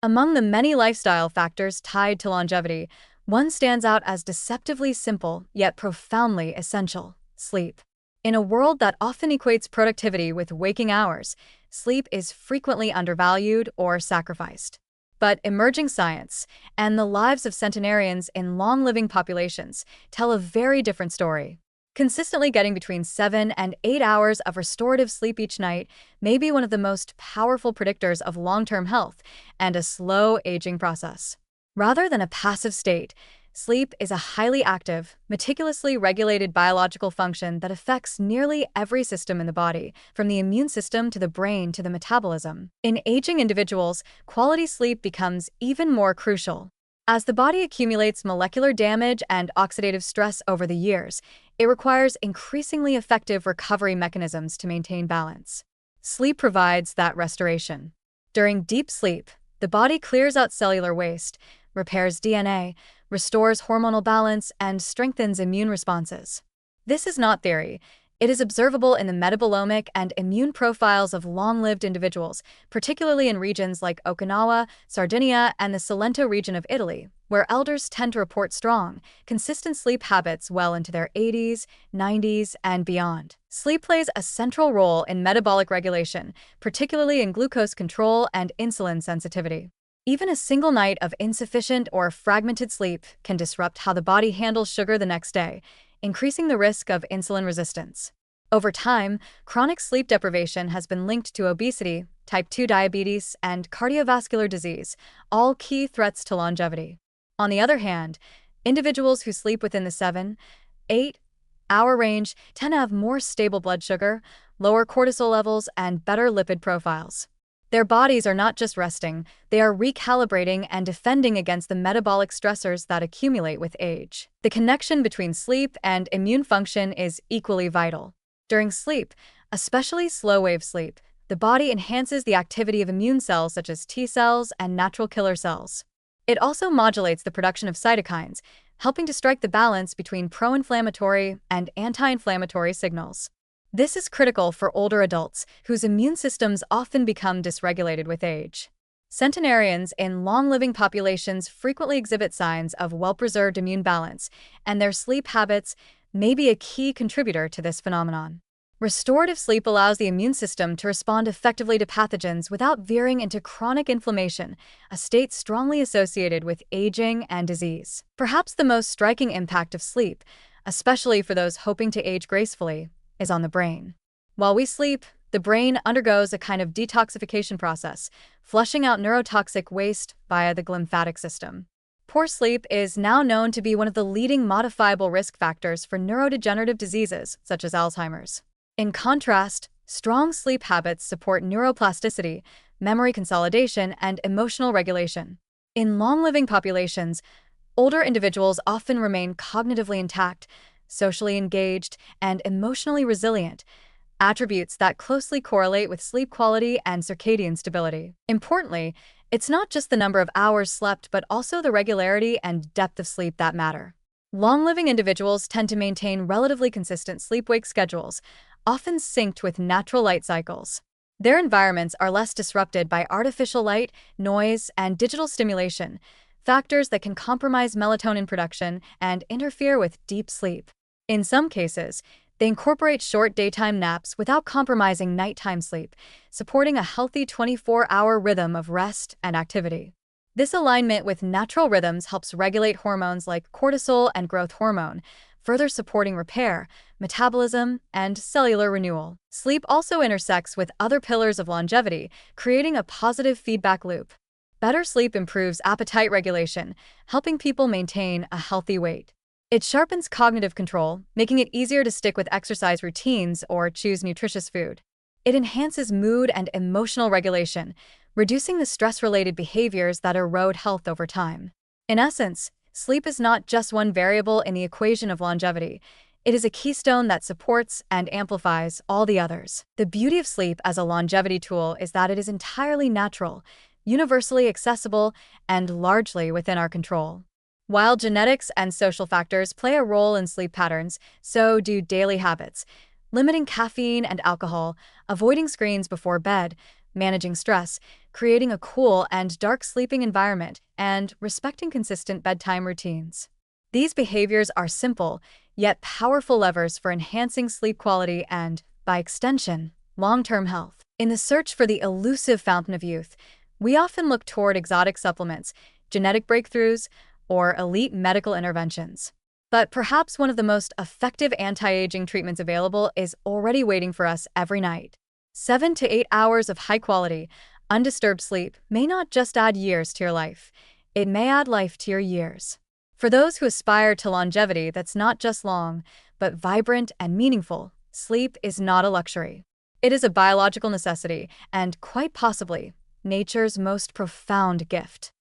Among the many lifestyle factors tied to longevity, one stands out as deceptively simple yet profoundly essential: sleep. In a world that often equates productivity with waking hours, sleep is frequently undervalued or sacrificed. But emerging science and the lives of centenarians in long living populations tell a very different story. Consistently getting between 7 and 8 hours of restorative sleep each night may be one of the most powerful predictors of long term health and a slow aging process. Rather than a passive state, sleep is a highly active, meticulously regulated biological function that affects nearly every system in the body, from the immune system to the brain to the metabolism. In aging individuals, quality sleep becomes even more crucial. As the body accumulates molecular damage and oxidative stress over the years, it requires increasingly effective recovery mechanisms to maintain balance. Sleep provides that restoration. During deep sleep, the body clears out cellular waste, repairs DNA, restores hormonal balance, and strengthens immune responses. This is not theory. It is observable in the metabolomic and immune profiles of long-lived individuals, particularly in regions like Okinawa, Sardinia, and the Salento region of Italy, where elders tend to report strong, consistent sleep habits well into their 80s, 90s, and beyond. Sleep plays a central role in metabolic regulation, particularly in glucose control and insulin sensitivity. Even a single night of insufficient or fragmented sleep can disrupt how the body handles sugar the next day, increasing the risk of insulin resistance. Over time, chronic sleep deprivation has been linked to obesity, type 2 diabetes, and cardiovascular disease, all key threats to longevity. On the other hand, individuals who sleep within the 7-8 hour range tend to have more stable blood sugar, lower cortisol levels, and better lipid profiles. Their bodies are not just resting, they are recalibrating and defending against the metabolic stressors that accumulate with age. The connection between sleep and immune function is equally vital. During sleep, especially slow-wave sleep, the body enhances the activity of immune cells such as T cells and natural killer cells. It also modulates the production of cytokines, helping to strike the balance between pro-inflammatory and anti-inflammatory signals. This is critical for older adults, whose immune systems often become dysregulated with age. Centenarians in long-living populations frequently exhibit signs of well-preserved immune balance, and their sleep habits may be a key contributor to this phenomenon. Restorative sleep allows the immune system to respond effectively to pathogens without veering into chronic inflammation, a state strongly associated with aging and disease. Perhaps the most striking impact of sleep, especially for those hoping to age gracefully, is on the brain. While we sleep, the brain undergoes a kind of detoxification process, flushing out neurotoxic waste via the glymphatic system. Poor sleep is now known to be one of the leading modifiable risk factors for neurodegenerative diseases, such as Alzheimer's. In contrast, strong sleep habits support neuroplasticity, memory consolidation, and emotional regulation. In long-living populations, older individuals often remain cognitively intact, socially engaged, and emotionally resilient, attributes that closely correlate with sleep quality and circadian stability. Importantly, it's not just the number of hours slept but also the regularity and depth of sleep that matter. Long-living individuals tend to maintain relatively consistent sleep-wake schedules, often synced with natural light cycles. Their environments are less disrupted by artificial light, noise, and digital stimulation, factors that can compromise melatonin production and interfere with deep sleep. In some cases, they incorporate short daytime naps without compromising nighttime sleep, supporting a healthy 24-hour rhythm of rest and activity. This alignment with natural rhythms helps regulate hormones like cortisol and growth hormone, further supporting repair, metabolism, and cellular renewal. Sleep also intersects with other pillars of longevity, creating a positive feedback loop. Better sleep improves appetite regulation, helping people maintain a healthy weight. It sharpens cognitive control, making it easier to stick with exercise routines or choose nutritious food. It enhances mood and emotional regulation, reducing the stress-related behaviors that erode health over time. In essence, sleep is not just one variable in the equation of longevity. It is a keystone that supports and amplifies all the others. The beauty of sleep as a longevity tool is that it is entirely natural, universally accessible, and largely within our control. While genetics and social factors play a role in sleep patterns, so do daily habits. Limiting caffeine and alcohol, avoiding screens before bed, managing stress, creating a cool and dark sleeping environment, and respecting consistent bedtime routines. These behaviors are simple, yet powerful levers for enhancing sleep quality and, by extension, long-term health. In the search for the elusive fountain of youth, we often look toward exotic supplements, genetic breakthroughs, or elite medical interventions. But perhaps one of the most effective anti-aging treatments available is already waiting for us every night. 7 to 8 hours of high-quality, undisturbed sleep may not just add years to your life, it may add life to your years. For those who aspire to longevity that's not just long, but vibrant and meaningful, sleep is not a luxury. It is a biological necessity and, quite possibly, nature's most profound gift.